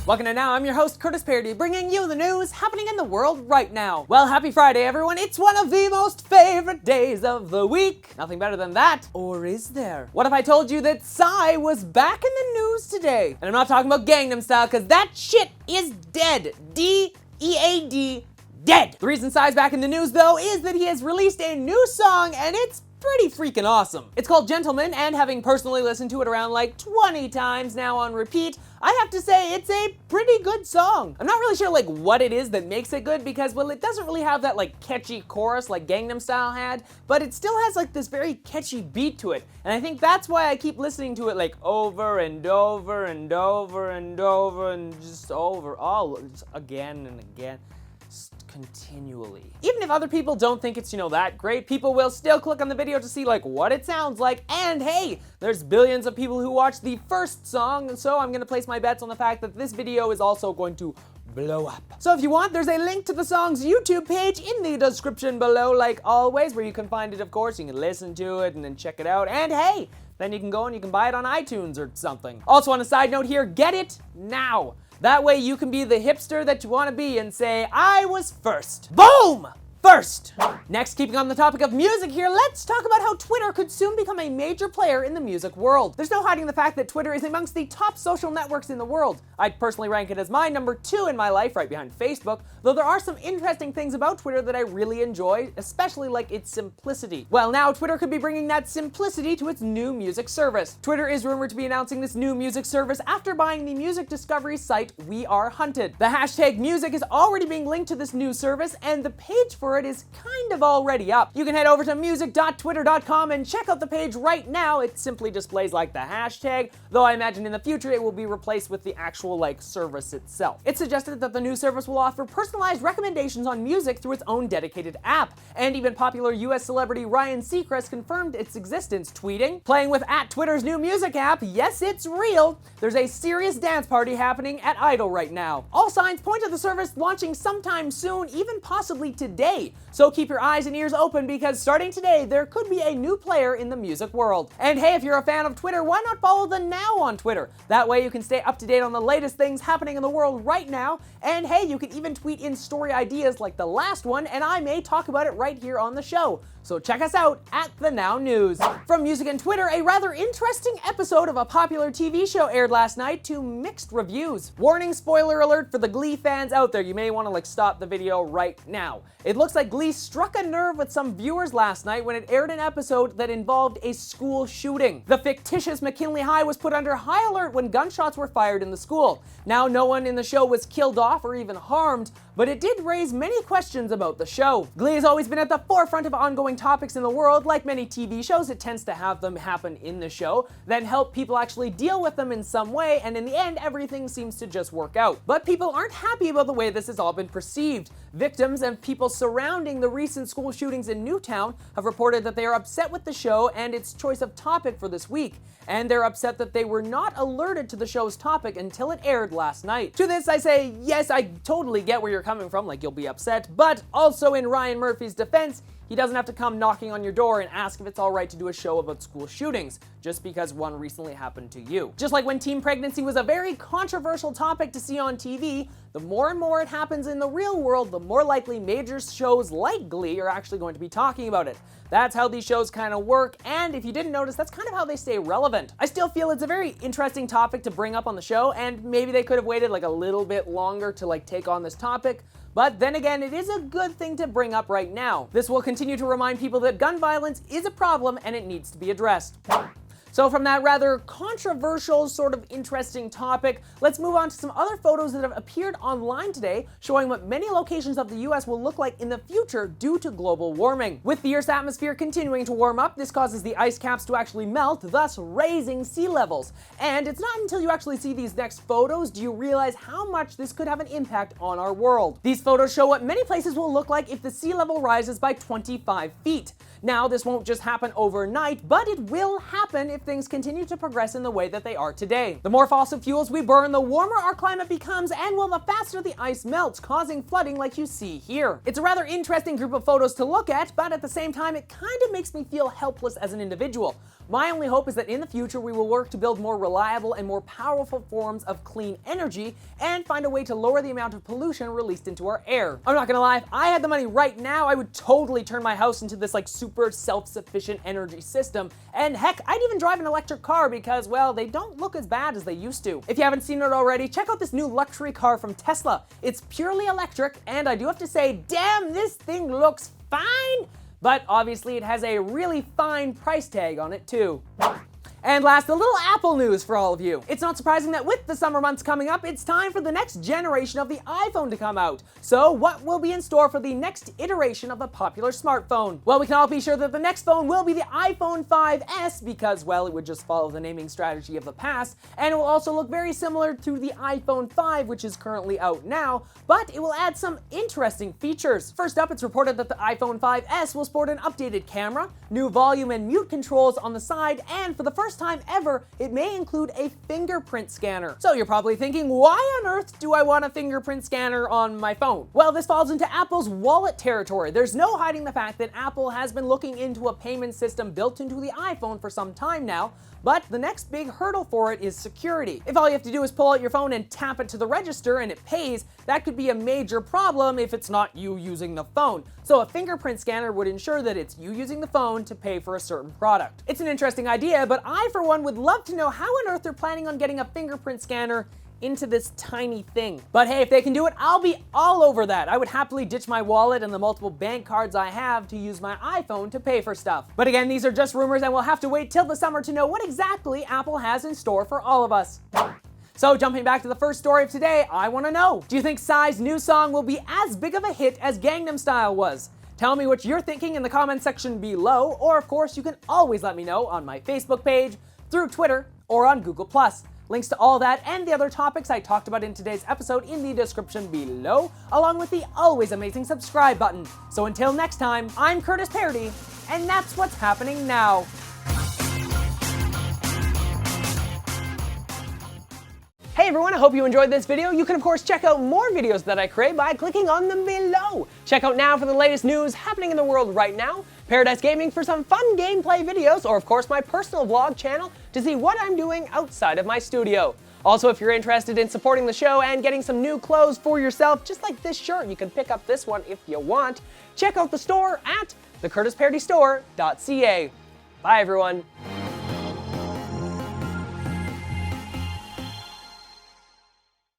Welcome to Now. I'm your host, Curtis Parody, bringing you the news happening in the world right now. Well, happy Friday, everyone. It's one of the most favorite days of the week. Nothing better than that. Or is there? What if I told you that Psy was back in the news today? And I'm not talking about Gangnam Style, because that shit is dead. D-E-A-D, dead. The reason Psy's back in the news, though, is that he has released a new song, and it's pretty freaking awesome. It's called Gentleman, and having personally listened to it around like 20 times now on repeat, I have to say it's a pretty good song. I'm not really sure like what it is that makes it good because, well, it doesn't really have that like catchy chorus like Gangnam Style had, but it still has like this very catchy beat to it. And I think that's why I keep listening to it like over and over and over and over and just over, all again and again. Continually. Even if other people don't think it's, that great, people will still click on the video to see like what it sounds like. And hey, there's billions of people who watched the first song, so I'm gonna place my bets on the fact that this video is also going to blow up. So if you want, there's a link to the song's YouTube page in the description below, like always, where you can find it, of course. You can listen to it and then check it out. And hey, then you can go and you can buy it on iTunes or something. Also, on a side note here, get it now. That way you can be the hipster that you want to be and say, I was first. Boom! First! Next, keeping on the topic of music here, let's talk about how Twitter could soon become a major player in the music world. There's no hiding the fact that Twitter is amongst the top social networks in the world. I'd personally rank it as my number 2 in my life, right behind Facebook, though there are some interesting things about Twitter that I really enjoy, especially like its simplicity. Well, now Twitter could be bringing that simplicity to its new music service. Twitter is rumored to be announcing this new music service after buying the music discovery site We Are Hunted. The hashtag music is already being linked to this new service, and the page for it is kind of already up. You can head over to music.twitter.com and check out the page right now. It simply displays like the hashtag, though I imagine in the future it will be replaced with the actual like service itself. It's suggested that the new service will offer personalized recommendations on music through its own dedicated app, and even popular US celebrity Ryan Seacrest confirmed its existence, tweeting, "Playing with @Twitter's new music app, yes, it's real. There's a serious dance party happening at Idol right now. All signs point to the service launching sometime soon, even possibly today. So keep your eyes and ears open because starting today, there could be a new player in the music world." And hey, if you're a fan of Twitter, why not follow the Now on Twitter? That way you can stay up to date on the latest things happening in the world right now. And hey, you can even tweet in story ideas like the last one, and I may talk about it right here on the show. So check us out at the Now News. From music and Twitter, a rather interesting episode of a popular TV show aired last night to mixed reviews. Warning, spoiler alert for the Glee fans out there. You may want to stop the video right now. It looks like Glee struck a nerve with some viewers last night when it aired an episode that involved a school shooting. The fictitious McKinley High was put under high alert when gunshots were fired in the school. Now, no one in the show was killed off or even harmed, but it did raise many questions about the show. Glee has always been at the forefront of ongoing topics in the world. Like many TV shows, it tends to have them happen in the show, then help people actually deal with them in some way, and in the end, everything seems to just work out. But people aren't happy about the way this has all been perceived. Victims and people surrounding the recent school shootings in Newtown have reported that they are upset with the show and its choice of topic for this week. And they're upset that they were not alerted to the show's topic until it aired last night. To this I say, yes, I totally get where you're coming from, like you'll be upset, but also in Ryan Murphy's defense, he doesn't have to come knocking on your door and ask if it's all right to do a show about school shootings, just because one recently happened to you. Just like when teen pregnancy was a very controversial topic to see on TV, the more and more it happens in the real world, the more likely major shows like Glee are actually going to be talking about it. That's how these shows kind of work, and if you didn't notice, that's kind of how they stay relevant. I still feel it's a very interesting topic to bring up on the show, and maybe they could have waited like a little bit longer to take on this topic, but then again, it is a good thing to bring up right now. This will continue to remind people that gun violence is a problem and it needs to be addressed. So from that rather controversial, sort of interesting topic, let's move on to some other photos that have appeared online today, showing what many locations of the US will look like in the future due to global warming. With the Earth's atmosphere continuing to warm up, this causes the ice caps to actually melt, thus raising sea levels. And it's not until you actually see these next photos do you realize how much this could have an impact on our world. These photos show what many places will look like if the sea level rises by 25 feet. Now, this won't just happen overnight, but it will happen if things continue to progress in the way that they are today. The more fossil fuels we burn, the warmer our climate becomes, and well, the faster the ice melts, causing flooding like you see here. It's a rather interesting group of photos to look at, but at the same time, it kind of makes me feel helpless as an individual. My only hope is that in the future we will work to build more reliable and more powerful forms of clean energy and find a way to lower the amount of pollution released into our air. I'm not gonna lie, if I had the money right now, I would totally turn my house into this like super self-sufficient energy system. And heck, I'd even drive an electric car because, well, they don't look as bad as they used to. If you haven't seen it already, check out this new luxury car from Tesla. It's purely electric, and I do have to say, damn, this thing looks fine, but obviously it has a really fine price tag on it too. And last, a little Apple news for all of you. It's not surprising that with the summer months coming up, it's time for the next generation of the iPhone to come out. So what will be in store for the next iteration of the popular smartphone? Well, we can all be sure that the next phone will be the iPhone 5S because, well, it would just follow the naming strategy of the past, and it will also look very similar to the iPhone 5, which is currently out now, but it will add some interesting features. First up, it's reported that the iPhone 5S will sport an updated camera, new volume and mute controls on the side, and for the first time ever, it may include a fingerprint scanner. So you're probably thinking, why on earth do I want a fingerprint scanner on my phone? Well, this falls into Apple's wallet territory. There's no hiding the fact that Apple has been looking into a payment system built into the iPhone for some time now, but the next big hurdle for it is security. If all you have to do is pull out your phone and tap it to the register and it pays, that could be a major problem if it's not you using the phone. So a fingerprint scanner would ensure that it's you using the phone to pay for a certain product. It's an interesting idea, but I, for one, would love to know how on earth they're planning on getting a fingerprint scanner into this tiny thing. But hey, if they can do it, I'll be all over that. I would happily ditch my wallet and the multiple bank cards I have to use my iPhone to pay for stuff. But again, these are just rumors and we'll have to wait till the summer to know what exactly Apple has in store for all of us. So jumping back to the first story of today, I want to know, do you think Psy's new song will be as big of a hit as Gangnam Style was? Tell me what you're thinking in the comment section below, or of course you can always let me know on my Facebook page, through Twitter, or on Google+. Links to all that and the other topics I talked about in today's episode in the description below, along with the always amazing subscribe button. So until next time, I'm Curtis Parody, and that's what's happening now. Hey everyone, I hope you enjoyed this video. You can of course check out more videos that I create by clicking on them below. Check out now for the latest news happening in the world right now, Paradise Gaming for some fun gameplay videos, or of course my personal vlog channel to see what I'm doing outside of my studio. Also, if you're interested in supporting the show and getting some new clothes for yourself, just like this shirt, you can pick up this one if you want. Check out the store at thecurtisparodystore.ca. Bye everyone.